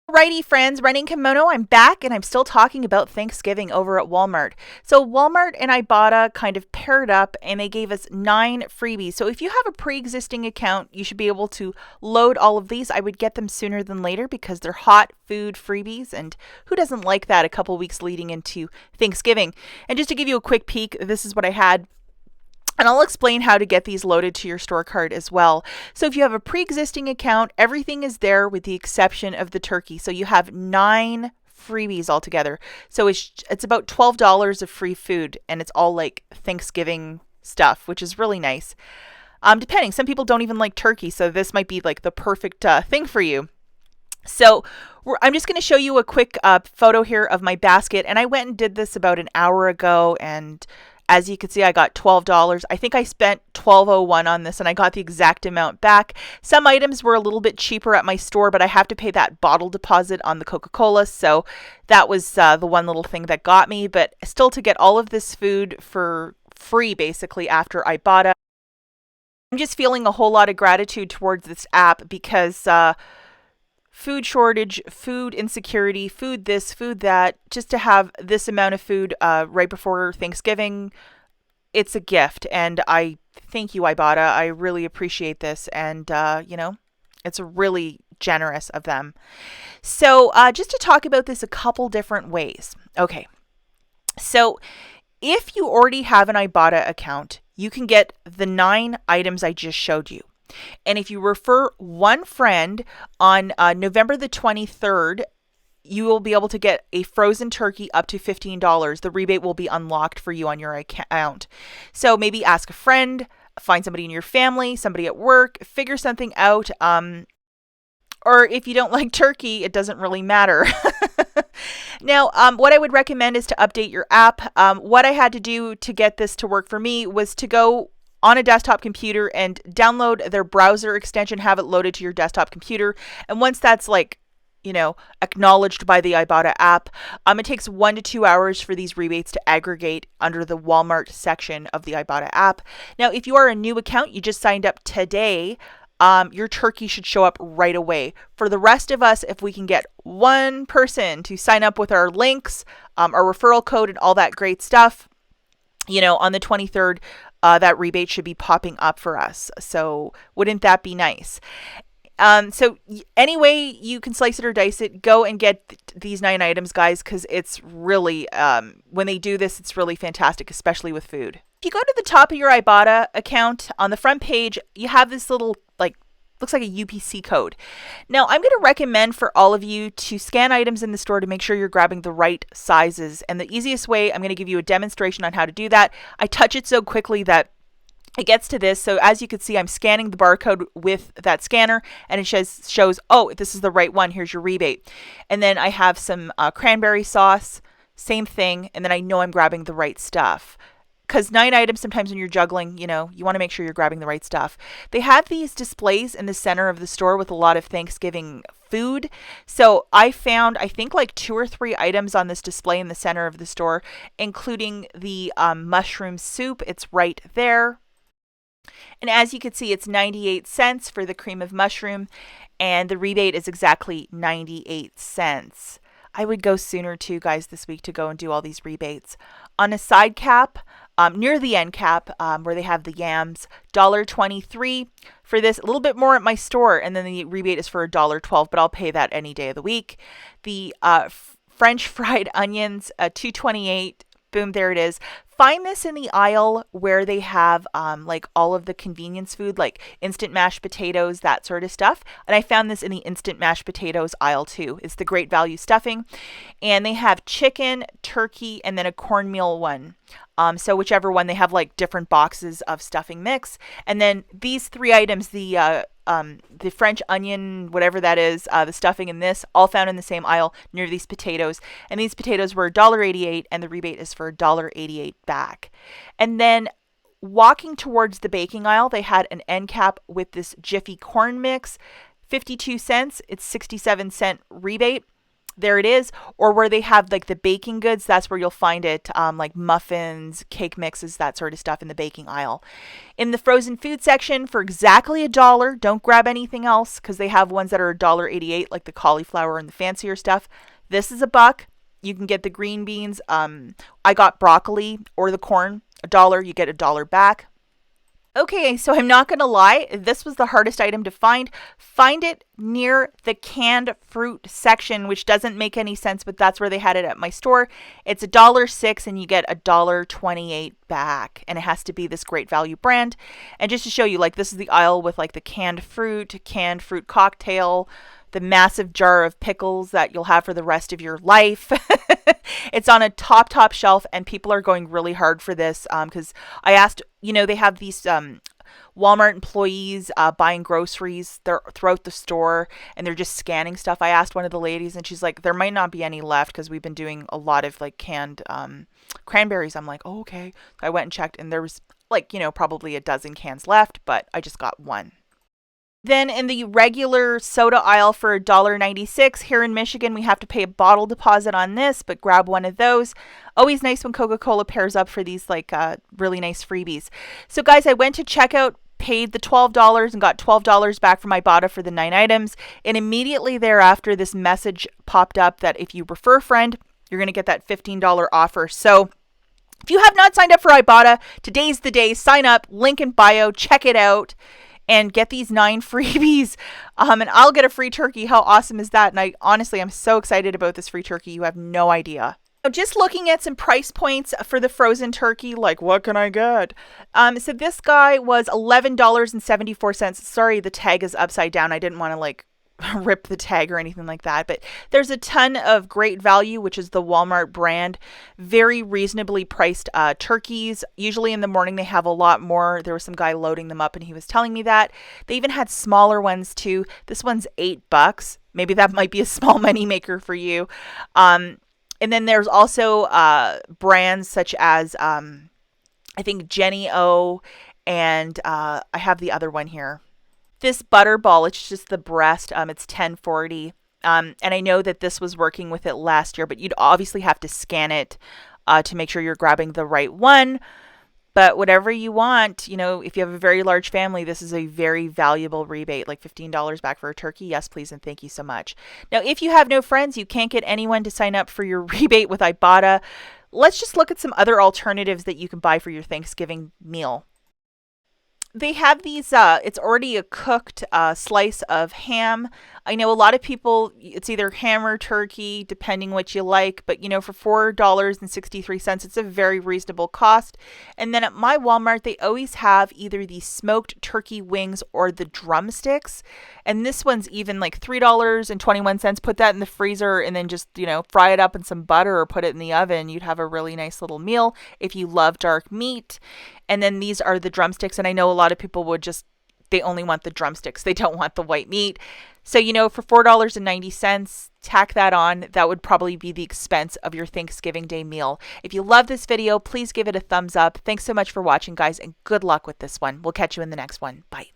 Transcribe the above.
Righty friends, Running Kimono, I'm back and I'm still talking about Thanksgiving over at Walmart. So Walmart and Ibotta kind of paired up and they gave us 9 freebies. So if you have a pre-existing account, you should be able to load all of these. I would get them sooner than later because they're hot food freebies, and who doesn't like that a couple weeks leading into Thanksgiving? And just to give you a quick peek, this is what I had, and I'll explain how to get these loaded to your store card as well. So if you have a pre-existing account, everything is there with the exception of the turkey. So you have 9 freebies altogether. So it's about $12 of free food, and it's all like Thanksgiving stuff, which is really nice. Depending, some people don't even like turkey, so this might be like the perfect thing for you. So I'm just going to show you a quick photo here of my basket, and I went and did this about an hour ago, and as you can see, I got $12. I think I spent $12.01 on this, and I got the exact amount back. Some items were a little bit cheaper at my store, but I have to pay that bottle deposit on the Coca-Cola, so that was the one little thing that got me. But still, to get all of this food for free, basically, after I bought it, I'm just feeling a whole lot of gratitude towards this app because food shortage, food insecurity, food this, food that, just to have this amount of food right before Thanksgiving, it's a gift. And I thank you, Ibotta. I really appreciate this. And, it's really generous of them. So just to talk about this a couple different ways. Okay. So if you already have an Ibotta account, you can get the 9 items I just showed you. And if you refer one friend on November the 23rd, you will be able to get a frozen turkey up to $15. The rebate will be unlocked for you on your account. So maybe ask a friend, find somebody in your family, somebody at work, figure something out. Or if you don't like turkey, it doesn't really matter. Now, what I would recommend is to update your app. What I had to do to get this to work for me was to go on a desktop computer and download their browser extension, have it loaded to your desktop computer. And once that's acknowledged by the Ibotta app, it takes 1 to 2 hours for these rebates to aggregate under the Walmart section of the Ibotta app. Now, if you are a new account, you just signed up today, your turkey should show up right away. For the rest of us, if we can get one person to sign up with our links, our referral code, and all that great stuff, on the 23rd, that rebate should be popping up for us. So wouldn't that be nice? So any way you can slice it or dice it, go and get these 9 items, guys, because it's really, when they do this, it's really fantastic, especially with food. If you go to the top of your Ibotta account, on the front page, you have this little, looks like a UPC code. Now, I'm going to recommend for all of you to scan items in the store to make sure you're grabbing the right sizes. And the easiest way, I'm going to give you a demonstration on how to do that. I touch it so quickly that it gets to this. So as you can see, I'm scanning the barcode with that scanner, and it shows, oh, this is the right one. Here's your rebate. And then I have some cranberry sauce, same thing. And then I know I'm grabbing the right stuff. Because 9 items, sometimes when you're juggling, you want to make sure you're grabbing the right stuff. They have these displays in the center of the store with a lot of Thanksgiving food. So I found, I think, like 2 or 3 items on this display in the center of the store, including the mushroom soup. It's right there. And as you can see, it's 98 cents for the cream of mushroom, and the rebate is exactly 98 cents. I would go sooner too, guys, this week to go and do all these rebates. On a side cap, near the end cap, where they have the yams, $1.23 for this. A little bit more at my store, and then the rebate is for $1.12, but I'll pay that any day of the week. The French fried onions, $2.28. Boom, there it is. Find this in the aisle where they have all of the convenience food, like instant mashed potatoes, that sort of stuff. And I found this in the instant mashed potatoes aisle too. It's the great value stuffing. And they have chicken, turkey, and then a cornmeal one. So whichever one, they have different boxes of stuffing mix. And then these 3 items, the French onion, whatever that is, the stuffing in this, all found in the same aisle near these potatoes. And these potatoes were $1.88, and the rebate is for $1.88 back. And then walking towards the baking aisle, they had an end cap with this Jiffy corn mix, 52 cents. It's 67-cent rebate. there it is. Or where they have like the baking goods, that's where you'll find it, like muffins, cake mixes, that sort of stuff in the baking aisle. In the frozen food section, for exactly $1, don't grab anything else because they have ones that are $1.88, like the cauliflower and the fancier stuff. This is $1. You can get the green beans. I got broccoli or the corn, $1, you get $1 back. Okay, so I'm not going to lie, this was the hardest item to find. Find it near the canned fruit section, which doesn't make any sense, but that's where they had it at my store. It's $1.06 and you get $1.28 back, and it has to be this Great Value brand. And just to show you, like, this is the aisle with like the canned fruit cocktail, the massive jar of pickles that you'll have for the rest of your life. It's on a top shelf, and people are going really hard for this because I asked, they have these Walmart employees buying groceries throughout the store, and they're just scanning stuff. I asked one of the ladies, and she's like, there might not be any left because we've been doing a lot of like canned cranberries. I'm like, oh, okay. So I went and checked, and there was like, probably a dozen cans left, but I just got one. Then in the regular soda aisle for $1.96, here in Michigan, we have to pay a bottle deposit on this, but grab one of those. Always nice when Coca-Cola pairs up for these like really nice freebies. So guys, I went to checkout, paid the $12 and got $12 back from IBOTTA for the 9 items. And immediately thereafter, this message popped up that if you refer a friend, you're going to get that $15 offer. So if you have not signed up for IBOTTA, today's the day. Sign up, link in bio, check it out, and get these 9 freebies. And I'll get a free turkey. How awesome is that? And I'm so excited about this free turkey. You have no idea. Just looking at some price points for the frozen turkey, like what can I get? So this guy was $11.74. Sorry, the tag is upside down. I didn't want to like rip the tag or anything like that, but there's a ton of Great Value, which is the Walmart brand, very reasonably priced turkeys. Usually in the morning they have a lot more. There was some guy loading them up and he was telling me that. They even had smaller ones too. This one's $8. Maybe that might be a small money maker for you. And then there's also brands such as I think Jenny O, and I have the other one here. This butterball, it's just the breast. It's $10.40. And I know that this was working with it last year, but you'd obviously have to scan it to make sure you're grabbing the right one. But whatever you want, if you have a very large family, this is a very valuable rebate, like $15 back for a turkey. Yes, please, and thank you so much. Now, if you have no friends, you can't get anyone to sign up for your rebate with IBOTTA. Let's just look at some other alternatives that you can buy for your Thanksgiving meal. They have these, it's already a cooked slice of ham. I know a lot of people, it's either ham or turkey, depending what you like. But, for $4.63, it's a very reasonable cost. And then at my Walmart, they always have either the smoked turkey wings or the drumsticks. And this one's even like $3.21. Put that in the freezer and then just, fry it up in some butter or put it in the oven. You'd have a really nice little meal if you love dark meat. And then these are the drumsticks. And I know a lot of people they only want the drumsticks. They don't want the white meat. So, for $4.90, tack that on. That would probably be the expense of your Thanksgiving Day meal. If you love this video, please give it a thumbs up. Thanks so much for watching, guys, and good luck with this one. We'll catch you in the next one. Bye.